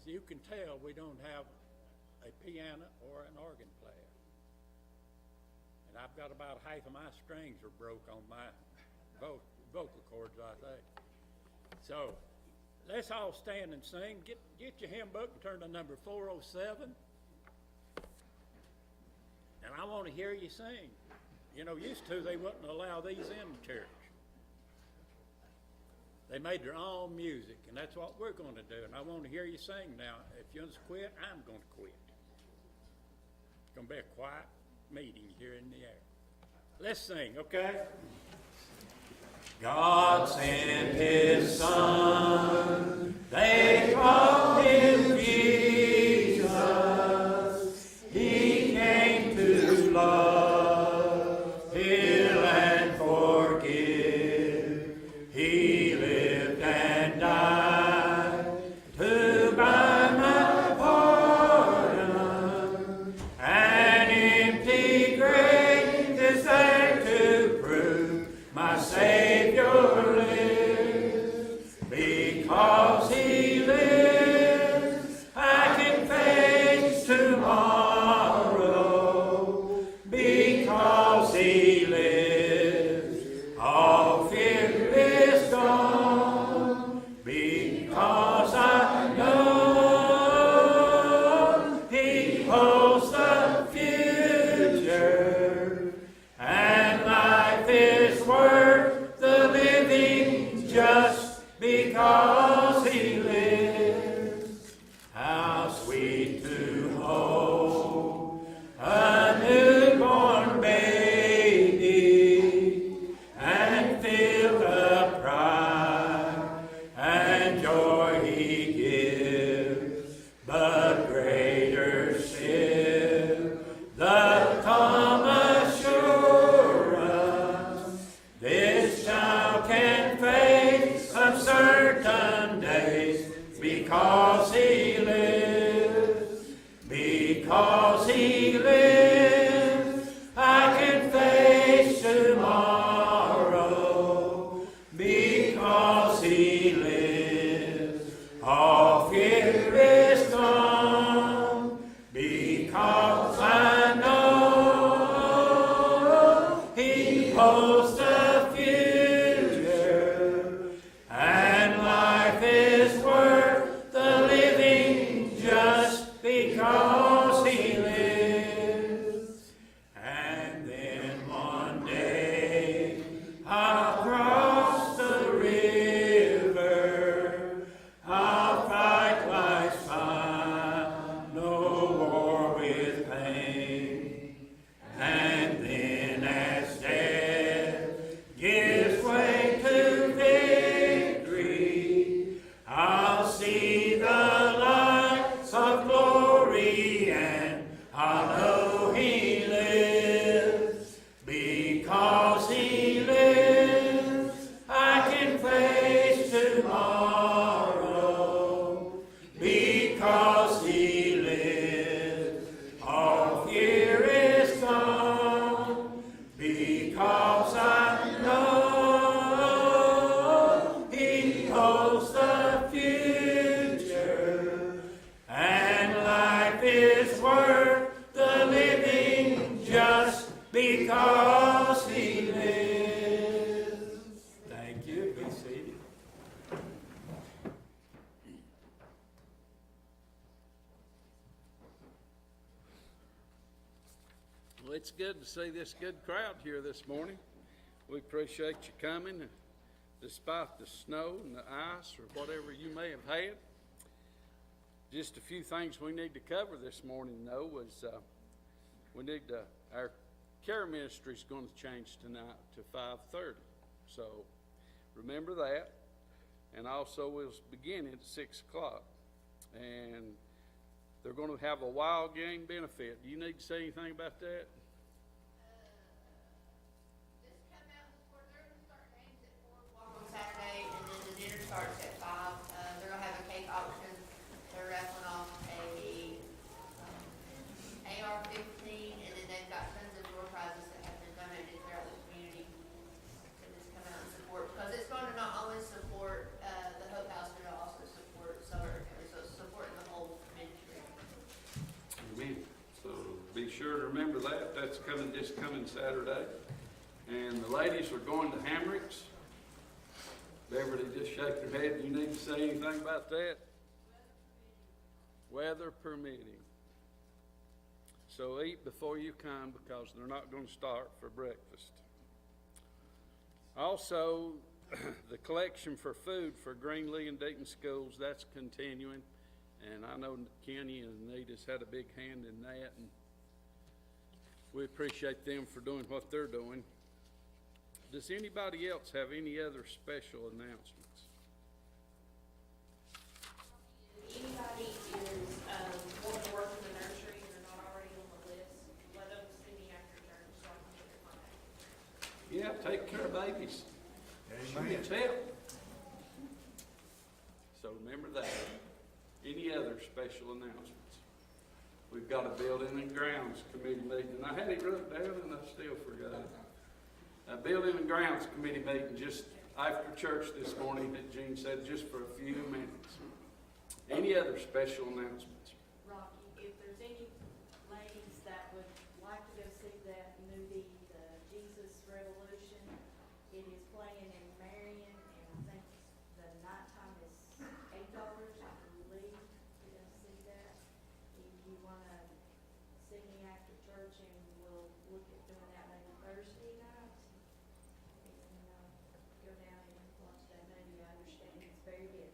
you can tell, we don't have a piano or an organ player. And I've got about half of my strings are broke on my vocal cords, I think. So let's all stand and sing. Get your hymn book and turn to number 407. And I want to hear you sing. You know, used to they wouldn't allow these in the church. They made their own music, and that's what we're going to do. And I want to hear you sing now. If you just quit, I'm going to quit. It's going to be a quiet meeting here in the air. Let's sing, okay? God sent his Son. They called him Jesus. He came to love, heal, and forgive. He lived and died to buy my pardon. An empty grave is there to prove my Savior lives. Because he lives, I can face tomorrow. Because he lives, all fear is gone. Because I know he holds the future, and life is worth the living just because he lives. How sweet to hold a newborn baby and feel the pride and joy he gives, but greater still the calm assurance this child can face uncertain days because he lives. Because he lives, I can face tomorrow. Because he lives, all fear is gone. Because I know he holds the future, and life is worth the living just because he lives. And then one day I'll cross the river, I'll fight life's final war with pain. And then as death gives way to victory, I'll see the lights of glory, and I'll know he lives. Because he lives, I can face tomorrow. Because he lives, all fear is gone. Because I know he holds the future, and life is worth the living just because he lives. Thank you. Be seated. Well, it's good to see this good crowd here this morning. We appreciate you coming, despite the snow and the ice or whatever you may have had. Just a few things we need to cover this morning, though, is we need to, our care ministry is going to change tonight to 5:30. So remember that. And also we'll begin at 6 o'clock. And they're going to have a wild game benefit. Do you need to say anything about that? Just come out and support. They're going to start games at 4 o'clock on Saturday, and then the dinner starts at 5. They're going to have a cake auction. They're raffling off a AR-15, and then they've got tons of door prizes that have been donated throughout the community. So just come out and support, because it's going to not only support the Hope House, but it'll also support Summer County. So it's supporting the whole remember that. That's coming this coming Saturday. And the ladies are going to Hammocks. Beverly just shake her head. You need to say anything about that? Weather permitting. So eat before you come, because they're not going to start for breakfast. Also, the collection for food for Greenlee and Deaton schools, that's continuing. And I know Kenny and Anita's had a big hand in that, and we appreciate them for doing what they're doing. Does anybody else have any other special announcements? If anybody is, wanting to work in the nursery and they're not already on the list, let them see me after church so I can get their contact. Yeah, take care of babies. Should be a tip. So remember that. Any other special announcements? We've got a building and grounds committee meeting, and I had it wrote down and I still forgot it. A building and grounds committee meeting just after church this morning that Gene said, just for a few minutes. Any other special announcements? Rocky, if there's any ladies that would like to go see that movie, The Jesus Revolution, it is playing in Marion, and I think the night time is $8, I believe, to go see that. If you wanna see me after church, and we'll look at doing that maybe Thursday night, and, go down and watch that movie. I understand it's very good.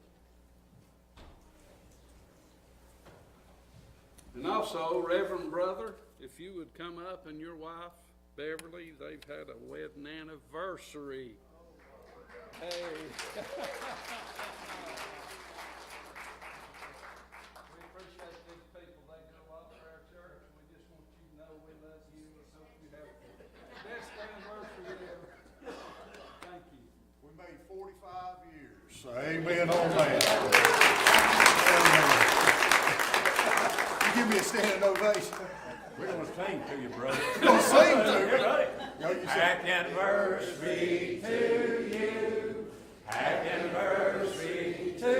And also, Reverend Brother, if you would come up, and your wife, Beverly, they've had a wedding anniversary. Hey. We appreciate these people. They do a lot for our church. We just want you to know we love you and hope you have the best anniversary ever. Thank you. We made 45 years. Amen on that. You give me a standing ovation. We're gonna sing to you, brother. You're gonna sing to me. Yo, you happy anniversary to you. Happy anniversary to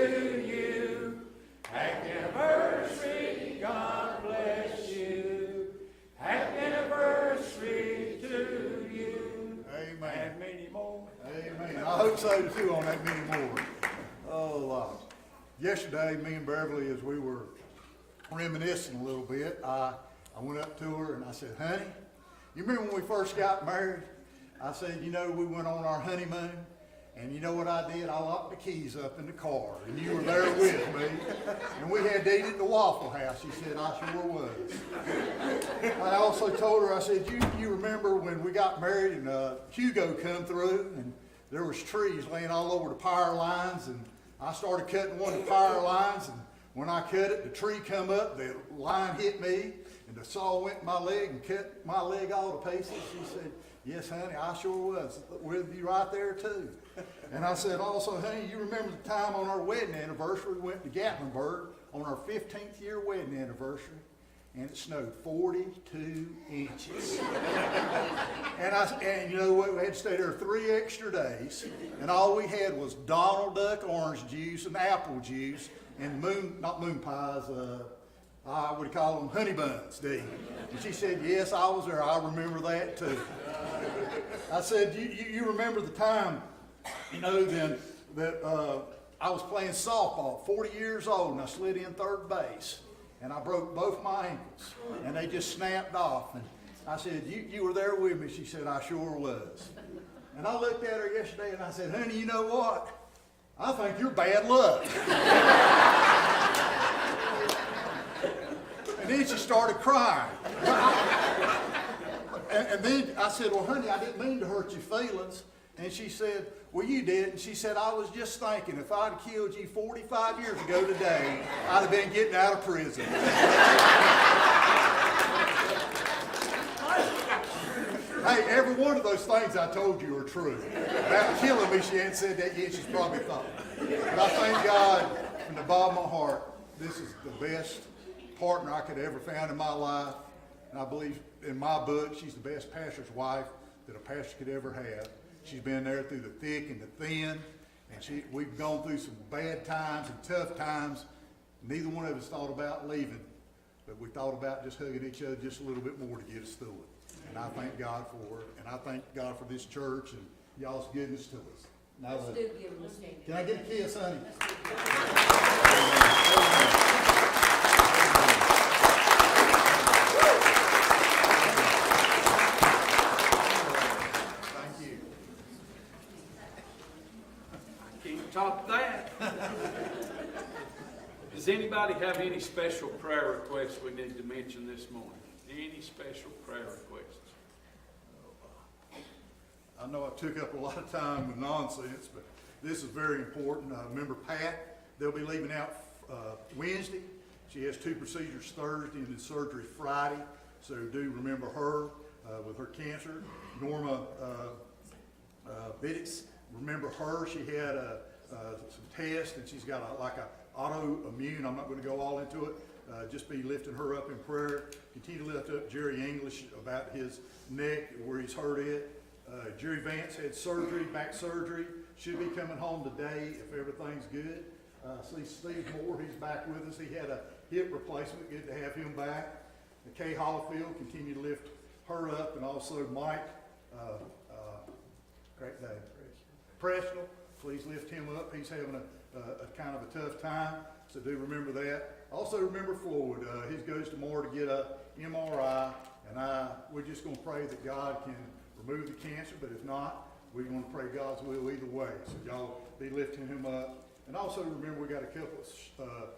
you. Happy anniversary, God bless you. Happy anniversary to you. Amen. And many more. Amen. I hope so too on that many more. Oh, yesterday, me and Beverly, as we were reminiscing a little bit, I went up to her and I said, honey, you remember when we first got married? I said, you know, we went on our honeymoon, and you know what I did? I locked the keys up in the car, and you were there with me, and we had to eat at the Waffle House. She said, I sure was. I also told her, I said, you remember when we got married and Hugo come through, and there was trees laying all over the power lines, and I started cutting one of the power lines, and when I cut it, the tree come up, the line hit me, and the saw went in my leg and cut my leg all to pieces. She said, yes, honey, I sure was with you right there too. And I said also, honey, you remember the time on our wedding anniversary, we went to Gatlinburg on our 15th year wedding anniversary, and it snowed 42 inches. And you know what, we had to stay there 3 extra days, and all we had was Donald Duck orange juice and apple juice, and not moon pies, what do you call them, honey buns, Dee. And she said, yes, I was there, I remember that too. I said, you remember the time, you know, then that I was playing softball, 40 years old, and I slid in third base, and I broke both my ankles, and they just snapped off. And I said, you were there with me? She said, I sure was. And I looked at her yesterday, and I said, honey, you know what? I think you're bad luck. And then she started crying. And then I said, well, honey, I didn't mean to hurt your feelings. And she said, well, you did. And she said, I was just thinking, if I'd have killed you 45 years ago today, I'd have been getting out of prison. Hey, every one of those things I told you are true. About killing me, she hadn't said that yet. She's probably thought. But I thank God from the bottom of my heart, this is the best partner I could ever found in my life. And I believe in my book, she's the best pastor's wife that a pastor could ever have. She's been there through the thick and the thin, and we've gone through some bad times and tough times. Neither one of us thought about leaving but we thought about just hugging each other just a little bit more to get us through it. And I thank God for it, and I thank God for this church and y'all's goodness to us. And I Let's love do you. give them a stand. Can I get a kiss, honey? Thank you. Can't top that. Does anybody have any special prayer requests we need to mention this morning? Any special prayer requests? I know I took up a lot of time with nonsense, but this is very important. Remember Pat, they'll be leaving out Wednesday. She has 2 procedures Thursday and then surgery Friday. So do remember her with her cancer. Norma Biddix, remember her. She had some tests and she's got like a autoimmune. I'm not going to go all into it. Just be lifting her up in prayer. Continue to lift up Jerry English about his neck, where he's hurt it. Jerry Vance had surgery, back surgery. Should be coming home today if everything's good. See Steve Moore, he's back with us. He had a hip replacement. Good to have him back. Kay Hollifield, continue to lift her up, and also Mike, great name, Presnell. Please lift him up. He's having a kind of a tough time, so do remember that. Also remember Floyd. His goes tomorrow to get a MRI, and we're just going to pray that God can remove the cancer, but if not, we're going to pray God's will either way. So y'all be lifting him up. And also remember we got a couple of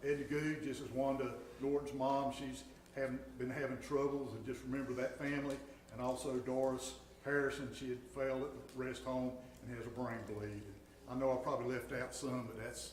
Eddie Good, just as Wanda Norton's mom. She's been having troubles, and just remember that family. And also Doris Harrison, she had failed at the rest home and has a brain bleed. And I know I probably left out some, but that's